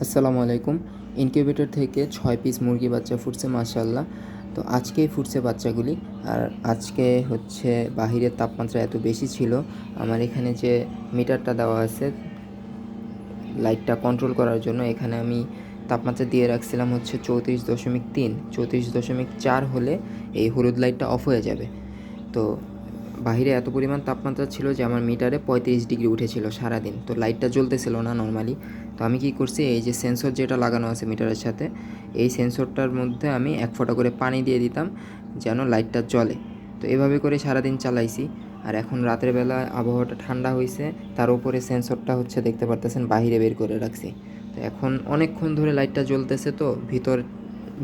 আসসালামু আলাইকুম। ইনকিউবেটর থেকে 6 পিস মুরগি বাচ্চা ফুটছে মাশাআল্লাহ। তো আজকেই ফুটছে বাচ্চাগুলি। আর আজকে হচ্ছে বাহিরের তাপমাত্রা এত বেশি ছিল, আমার এখানে যে মিটারটা দেওয়া আছে লাইটটা কন্ট্রোল করার জন্য, এখানে আমি তাপমাত্রা দিয়ে রাখছিলাম হচ্ছে 34.3, 34.4 হলে এই হলুদ লাইটটা অফ হয়ে যাবে। তো বাহিরে এত পরিমাণ তাপমাত্রা ছিল যে আমার মিটারে 35 ডিগ্রি উঠেছিল সারাদিন। তো লাইটটা জ্বলতেছিল না নর্মালি। তো আমি কি করছি, এই যে সেন্সর যেটা লাগানো আছে মিটারের সাথে, এই সেন্সরটার মধ্যে আমি 1 ফোঁটা করে পানি দিয়ে দিতাম যেন লাইটটা জ্বলে। তো এভাবে করে সারাদিন চালাইছি। আর এখন রাতের বেলা আবহাওয়াটা ঠান্ডা হয়েছে, তার উপরে সেন্সরটা হচ্ছে দেখতে পারতেছেন বাহিরে বের করে রাখছি। তো এখন অনেকক্ষণ ধরে লাইটটা জ্বলতেছে, তো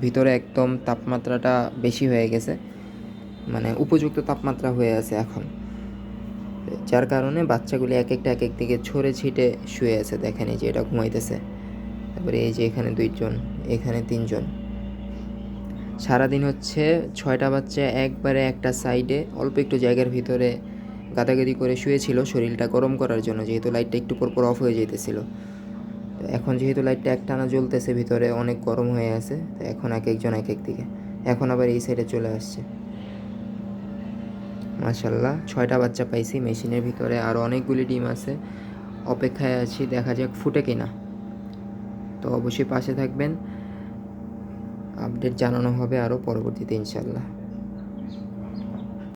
ভিতরে একদম তাপমাত্রাটা বেশি হয়ে গেছে, মানে উপযুক্ত তাপমাত্রা হয়ে আছে এখন। যার কারণে বাচ্চাগুলি এক একটা এক এক দিকে ছড়ে ছিটে শুয়ে আছে। দেখেন এই যে এটা ঘুমাইতেছে, তারপরে এই যে এখানে 2জন, এখানে 3জন। সারাদিন হচ্ছে 6টা বাচ্চা একবারে একটা সাইডে অল্প একটু জায়গার ভিতরে গাদাগাদি করে শুয়েছিল শরীরটা গরম করার জন্য, যেহেতু লাইটটা একটু পর অফ হয়ে যেতেছিল। তো এখন যেহেতু লাইটটা একটানা জ্বলতেছে, ভিতরে অনেক গরম হয়ে আছে, তো এখন এক একজন এক এক দিকে। এখন আবার এই সাইডে চলে আসছে। মাশাল্লাহ 6টা বাচ্চা পাইছি মেশিনের ভিতরে, আরও অনেকগুলি ডিম আছে, অপেক্ষায় আছি, দেখা যাক ফুটে কিনা। তো অবশ্যই পাশে থাকবেন, আপডেট জানানো হবে আরও পরবর্তীতে ইনশাল্লাহ।